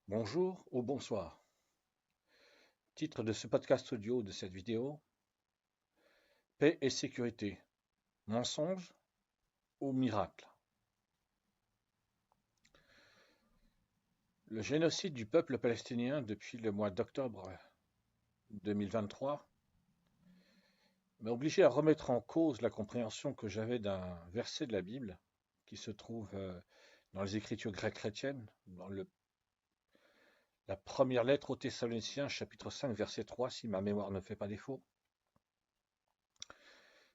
Bonjour ou bonsoir. Titre de ce podcast audio de cette vidéo, Paix et sécurité, mensonge ou miracle? Le génocide du peuple palestinien depuis le mois d'octobre 2023 m'a obligé à remettre en cause la compréhension que j'avais d'un verset de la Bible qui se trouve dans les Écritures grecques chrétiennes, dans la première lettre aux Thessaloniciens, chapitre 5, verset 3, si ma mémoire ne fait pas défaut,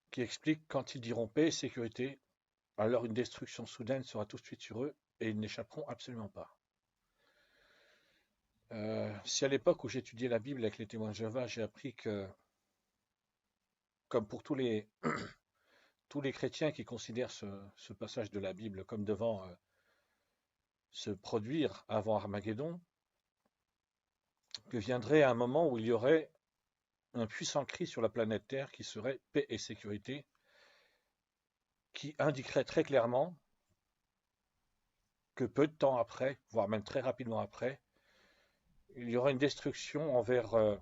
qui explique: quand ils diront paix et sécurité, alors une destruction soudaine sera tout de suite sur eux et ils n'échapperont absolument pas. Si à l'époque où j'étudiais la Bible avec les témoins de Jéhovah, j'ai appris que, comme pour tous les chrétiens qui considèrent ce passage de la Bible comme devant se produire avant Armageddon, que viendrait un moment où il y aurait un puissant cri sur la planète Terre qui serait paix et sécurité, qui indiquerait très clairement que peu de temps après, voire même très rapidement après, il y aura une destruction envers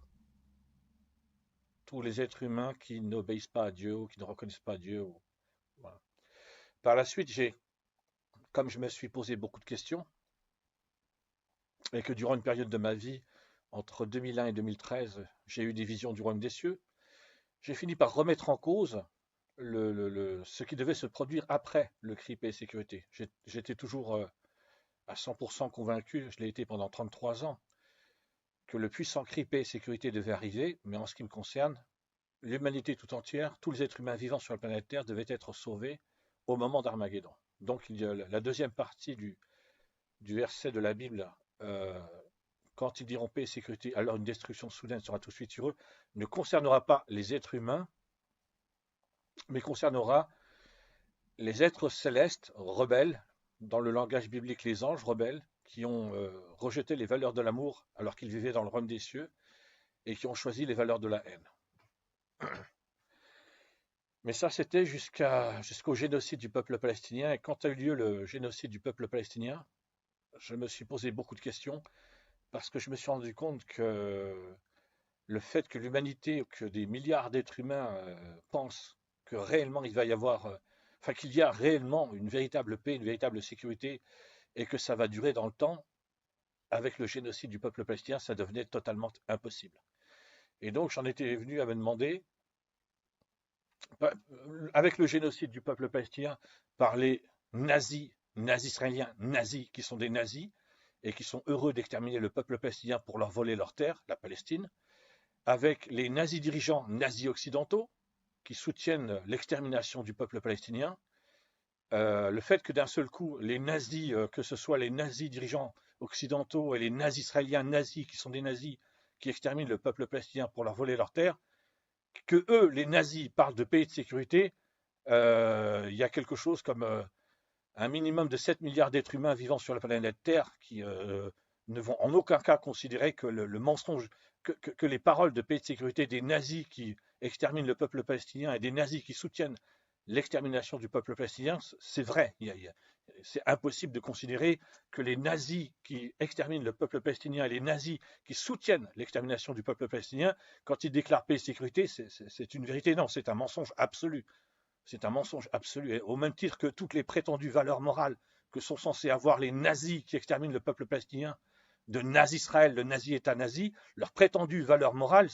tous les êtres humains qui n'obéissent pas à Dieu ou qui ne reconnaissent pas Dieu. Voilà. Par la suite, comme je me suis posé beaucoup de questions, et que durant une période de ma vie, entre 2001 et 2013, j'ai eu des visions du royaume des cieux, j'ai fini par remettre en cause ce qui devait se produire après le cri paix et sécurité. J'étais toujours à 100% convaincu, je l'ai été pendant 33 ans, que le puissant cri paix et sécurité devait arriver, mais en ce qui me concerne, l'humanité tout entière, tous les êtres humains vivants sur la planète Terre devaient être sauvés au moment d'Armageddon. Donc il y a la deuxième partie du verset de la Bible, euh, quand ils diront paix et sécurité, alors une destruction soudaine sera tout de suite sur eux, ne concernera pas les êtres humains, mais concernera les êtres célestes rebelles, dans le langage biblique les anges rebelles, qui ont rejeté les valeurs de l'amour alors qu'ils vivaient dans le royaume des cieux et qui ont choisi les valeurs de la haine. Mais ça, c'était jusqu'au génocide du peuple palestinien. Et quand a eu lieu le génocide du peuple palestinien, je me suis posé beaucoup de questions parce que je me suis rendu compte que le fait que l'humanité, que des milliards d'êtres humains pensent que réellement il va y avoir, enfin qu'il y a réellement une véritable paix, une véritable sécurité, et que ça va durer dans le temps, avec le génocide du peuple palestinien, ça devenait totalement impossible. Et donc j'en étais venu à me demander, avec le génocide du peuple palestinien par les nazis israéliens, nazis qui sont des nazis, et qui sont heureux d'exterminer le peuple palestinien pour leur voler leur terre, la Palestine, avec les nazis dirigeants nazis occidentaux, qui soutiennent l'extermination du peuple palestinien, le fait que d'un seul coup, les nazis, que ce soit les nazis dirigeants occidentaux et les nazis israéliens nazis, qui sont des nazis qui exterminent le peuple palestinien pour leur voler leur terre, que eux, les nazis, parlent de paix et de sécurité, il y a quelque chose comme un minimum de 7 milliards d'êtres humains vivant sur la planète Terre qui ne vont en aucun cas considérer que le mensonge, que les paroles de paix et de sécurité des nazis qui exterminent le peuple palestinien et des nazis qui soutiennent l'extermination du peuple palestinien, c'est vrai. C'est impossible de considérer que les nazis qui exterminent le peuple palestinien et les nazis qui soutiennent l'extermination du peuple palestinien, quand ils déclarent paix et sécurité, c'est une vérité. Non, c'est un mensonge absolu. C'est un mensonge absolu. Et au même titre que toutes les prétendues valeurs morales que sont censés avoir les nazis qui exterminent le peuple palestinien, de nazi-Israël, de nazi-État nazi, leurs prétendues valeurs morales,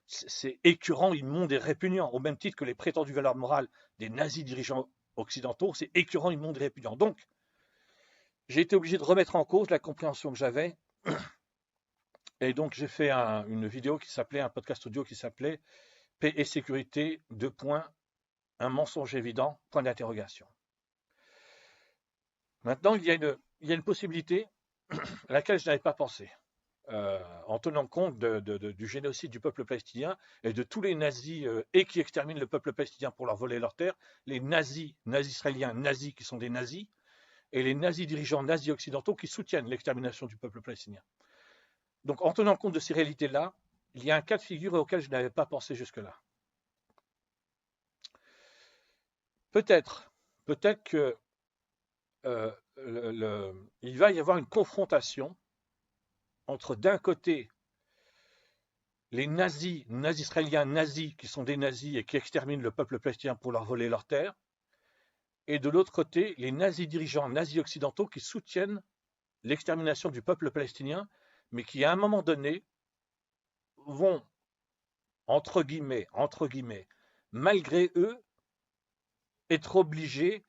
c'est écœurant, immonde et répugnant, au même titre que les prétendues valeurs morales des nazis dirigeants occidentaux, c'est écœurant, immonde et répugnant. Donc, j'ai été obligé de remettre en cause la compréhension que j'avais, et donc j'ai fait une vidéo qui s'appelait, un podcast audio qui s'appelait Paix et sécurité, deux points, un mensonge évident, point d'interrogation. Maintenant, il y a une possibilité à laquelle je n'avais pas pensé, en tenant compte du génocide du peuple palestinien et de tous les nazis et qui exterminent le peuple palestinien pour leur voler leur terre, les nazis israéliens, nazis qui sont des nazis, et les nazis dirigeants nazis occidentaux qui soutiennent l'extermination du peuple palestinien. Donc, en tenant compte de ces réalités-là, il y a un cas de figure auquel je n'avais pas pensé jusque-là. Peut-être, peut-être que il va y avoir une confrontation entre d'un côté les nazis, nazis israéliens nazis, qui sont des nazis et qui exterminent le peuple palestinien pour leur voler leurs terres, et de l'autre côté les nazis dirigeants nazis occidentaux qui soutiennent l'extermination du peuple palestinien, mais qui à un moment donné vont, entre guillemets, malgré eux, être obligés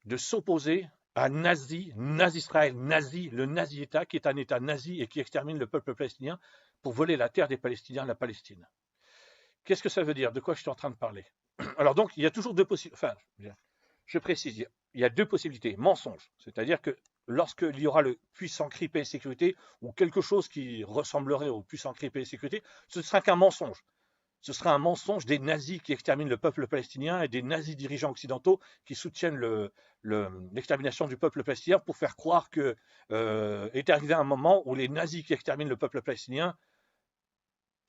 de s'opposer à Nazi-Israël, le nazi-État, qui est un État nazi et qui extermine le peuple palestinien pour voler la terre des Palestiniens, la Palestine. Qu'est-ce que ça veut dire? De quoi je suis en train de parler? Alors donc, il y a toujours deux possibilités. Enfin, je précise, il y a deux possibilités. Mensonge, c'est-à-dire que lorsqu'il y aura le puissant cri paix et sécurité ou quelque chose qui ressemblerait au puissant cri paix et sécurité, ce ne sera qu'un mensonge. Ce sera un mensonge des nazis qui exterminent le peuple palestinien et des nazis dirigeants occidentaux qui soutiennent l'extermination du peuple palestinien pour faire croire que est arrivé un moment où les nazis qui exterminent le peuple palestinien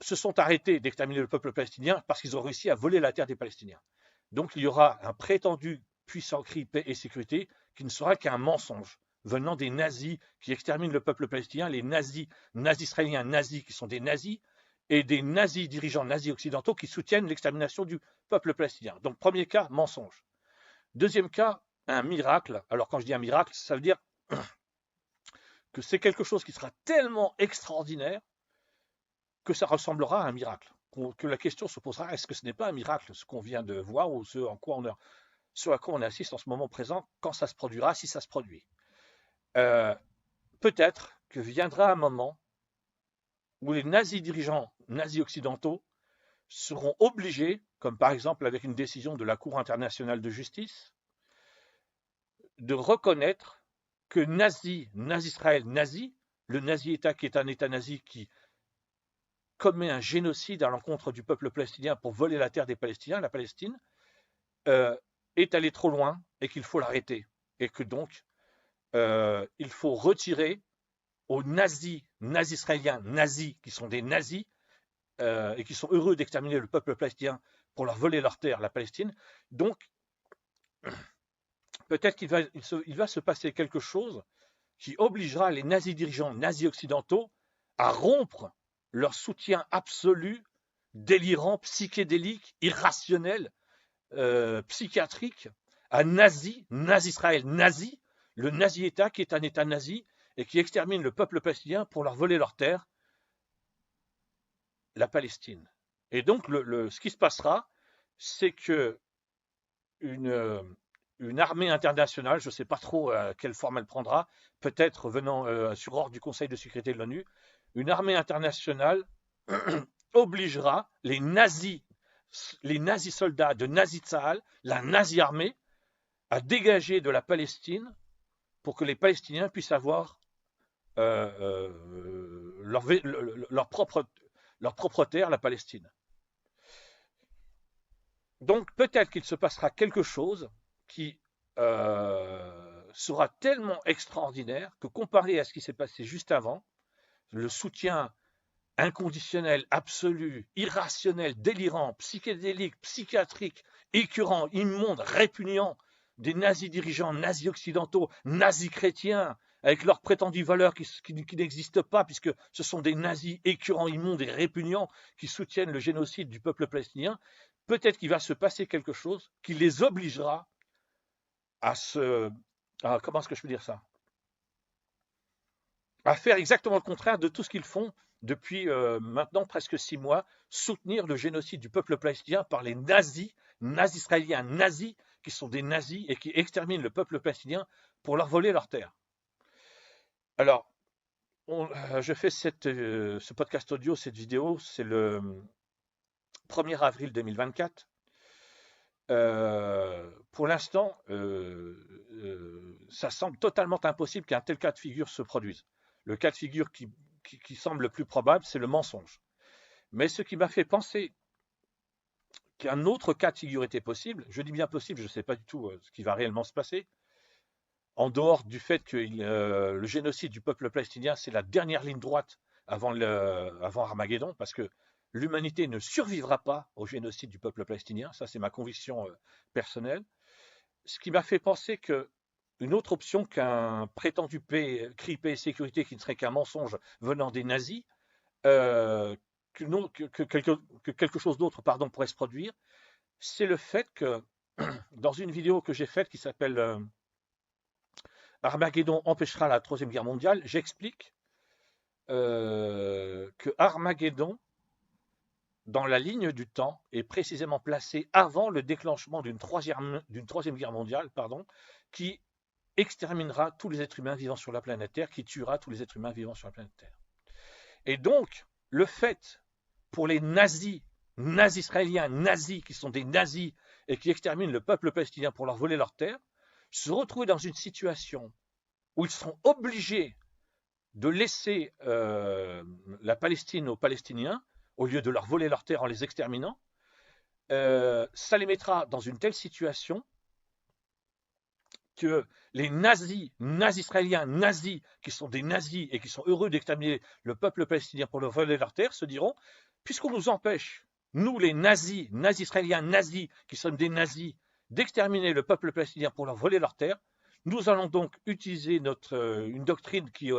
se sont arrêtés d'exterminer le peuple palestinien parce qu'ils ont réussi à voler la terre des Palestiniens. Donc il y aura un prétendu puissant cri paix et sécurité qui ne sera qu'un mensonge venant des nazis qui exterminent le peuple palestinien, les nazis israéliens nazis qui sont des nazis, et des nazis dirigeants nazis occidentaux qui soutiennent l'extermination du peuple palestinien. Donc premier cas, mensonge. Deuxième cas, un miracle. Alors quand je dis un miracle, ça veut dire que c'est quelque chose qui sera tellement extraordinaire que ça ressemblera à un miracle. Que la question se posera, est-ce que ce n'est pas un miracle, ce qu'on vient de voir, ou ce à quoi on assiste en ce moment présent, quand ça se produira, si ça se produit. Peut-être que viendra un moment où les nazis dirigeants nazis occidentaux seront obligés, comme par exemple avec une décision de la Cour internationale de justice, de reconnaître que Israël nazi, le nazi-État qui est un État nazi qui commet un génocide à l'encontre du peuple palestinien pour voler la terre des Palestiniens, la Palestine, est allé trop loin et qu'il faut l'arrêter. Et que donc, il faut retirer aux nazis israéliens nazis, qui sont des nazis, et qui sont heureux d'exterminer le peuple palestinien pour leur voler leur terre, la Palestine. Donc, peut-être qu'il va se passer quelque chose qui obligera les nazis dirigeants nazis occidentaux à rompre leur soutien absolu, délirant, psychédélique, irrationnel, psychiatrique à Israël nazi, le nazi-État qui est un État nazi et qui extermine le peuple palestinien pour leur voler leur terre, la Palestine. Et donc, ce qui se passera, c'est que une armée internationale, je ne sais pas trop quelle forme elle prendra, peut-être venant sur ordre du Conseil de sécurité de l'ONU, une armée internationale obligera les nazis soldats de Nazi Tzahal, la nazi armée, à dégager de la Palestine pour que les Palestiniens puissent avoir leur propre terre, la Palestine. Donc peut-être qu'il se passera quelque chose qui sera tellement extraordinaire que comparé à ce qui s'est passé juste avant, le soutien inconditionnel, absolu, irrationnel, délirant, psychédélique, psychiatrique, écœurant, immonde, répugnant des nazis dirigeants, nazis occidentaux, nazis chrétiens, avec leurs prétendues valeurs qui n'existent pas, puisque ce sont des nazis écœurants, immondes et répugnants qui soutiennent le génocide du peuple palestinien, peut-être qu'il va se passer quelque chose qui les obligera à comment est-ce que je peux dire ça? À faire exactement le contraire de tout ce qu'ils font depuis maintenant presque 6 mois, soutenir le génocide du peuple palestinien par les nazis israéliens nazis, qui sont des nazis et qui exterminent le peuple palestinien pour leur voler leur terre. Alors, je fais ce podcast audio, cette vidéo, c'est le 1er avril 2024. Pour l'instant, ça semble totalement impossible qu'un tel cas de figure se produise. Le cas de figure qui semble le plus probable, c'est le mensonge. Mais ce qui m'a fait penser qu'un autre cas de figure était possible, je dis bien possible, je ne sais pas du tout ce qui va réellement se passer, en dehors du fait que le génocide du peuple palestinien, c'est la dernière ligne droite avant Armageddon, parce que l'humanité ne survivra pas au génocide du peuple palestinien, ça c'est ma conviction personnelle. Ce qui m'a fait penser que une autre option qu'un prétendu cri paix et sécurité qui ne serait qu'un mensonge venant des nazis, euh, que quelque chose d'autre, pardon, pourrait se produire, c'est le fait que dans une vidéo que j'ai faite qui s'appelle Armageddon empêchera la Troisième Guerre mondiale, j'explique que Armageddon, dans la ligne du temps, est précisément placé avant le déclenchement d'une troisième guerre mondiale, pardon, qui exterminera tous les êtres humains vivant sur la planète Terre, qui tuera tous les êtres humains vivant sur la planète Terre. Et donc, le fait pour les nazis, nazis israéliens, nazis qui sont des nazis et qui exterminent le peuple palestinien pour leur voler leur terre, se retrouver dans une situation où ils seront obligés de laisser la Palestine aux Palestiniens au lieu de leur voler leur terre en les exterminant, ça les mettra dans une telle situation que les nazis, nazis israéliens, nazis, qui sont des nazis et qui sont heureux d'exterminer le peuple palestinien pour leur voler leur terre, se diront, puisqu'on nous empêche, nous les nazis, nazis israéliens, nazis, qui sommes des nazis, d'exterminer le peuple palestinien pour leur voler leur terre, nous allons donc utiliser une doctrine qui,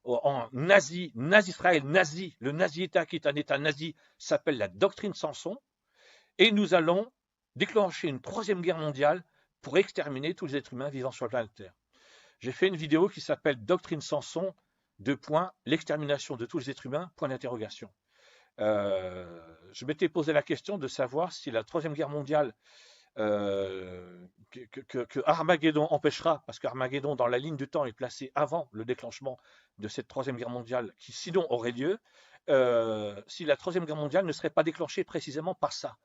en nazi, nazi-Israël, nazi, le nazi-État qui est un État nazi, s'appelle la doctrine Samson, et nous allons déclencher une troisième guerre mondiale pour exterminer tous les êtres humains vivant sur la planète Terre. J'ai fait une vidéo qui s'appelle Doctrine Samson, l'extermination de tous les êtres humains, point d'interrogation. Je m'étais posé la question de savoir si la troisième guerre mondiale que Armageddon empêchera, parce qu'Armageddon dans la ligne du temps est placé avant le déclenchement de cette troisième guerre mondiale qui sinon aurait lieu, si la troisième guerre mondiale ne serait pas déclenchée précisément par ça.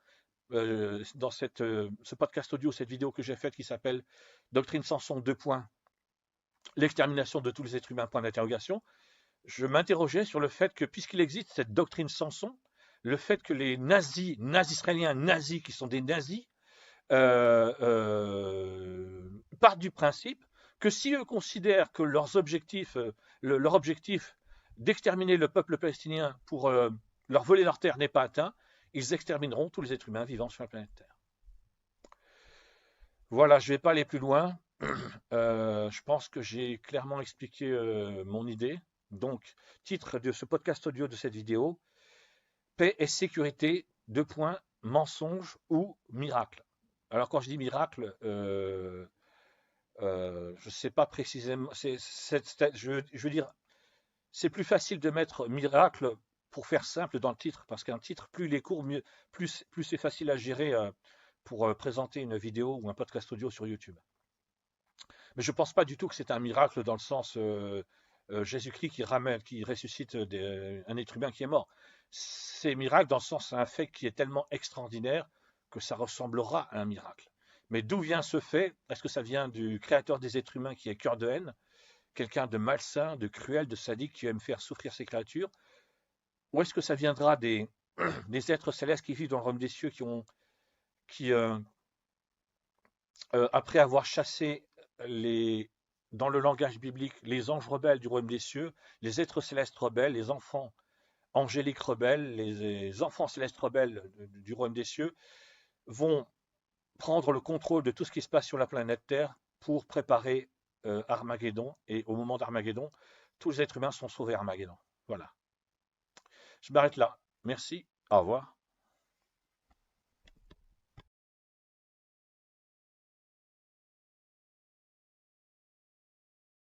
Dans ce podcast audio, cette vidéo que j'ai faite qui s'appelle Doctrine Samson, l'extermination de tous les êtres humains, point d'interrogation, je m'interrogeais sur le fait que puisqu'il existe cette doctrine Samson, le fait que les nazis, nazis israéliens, nazis qui sont des nazis, partent du principe que si eux considèrent que leur objectif d'exterminer le peuple palestinien pour leur voler leur terre n'est pas atteint, ils extermineront tous les êtres humains vivant sur la planète Terre. Voilà, je ne vais pas aller plus loin. Je pense que j'ai clairement expliqué mon idée. Donc, titre de ce podcast audio de cette vidéo, paix et sécurité, mensonge ou miracle. Alors quand je dis miracle, je ne sais pas précisément, je veux dire, c'est plus facile de mettre miracle pour faire simple dans le titre, parce qu'un titre, plus il est court, plus c'est facile à gérer pour présenter une vidéo ou un podcast audio sur YouTube. Mais je ne pense pas du tout que c'est un miracle dans le sens Jésus-Christ qui ressuscite un être humain qui est mort. C'est miracle dans le sens un fait qui est tellement extraordinaire que ça ressemblera à un miracle. Mais d'où vient ce fait? Est-ce que ça vient du créateur des êtres humains qui est cœur de haine, quelqu'un de malsain, de cruel, de sadique qui aime faire souffrir ses créatures? Ou est-ce que ça viendra des êtres célestes qui vivent dans le royaume des cieux, qui après avoir chassé dans le langage biblique, les anges rebelles du royaume des cieux, les êtres célestes rebelles, les enfants angéliques rebelles, les enfants célestes rebelles du royaume des cieux, vont prendre le contrôle de tout ce qui se passe sur la planète Terre pour préparer Armageddon. Et au moment d'Armageddon, tous les êtres humains sont sauvés à Armageddon. Voilà. Je m'arrête là. Merci. Au revoir.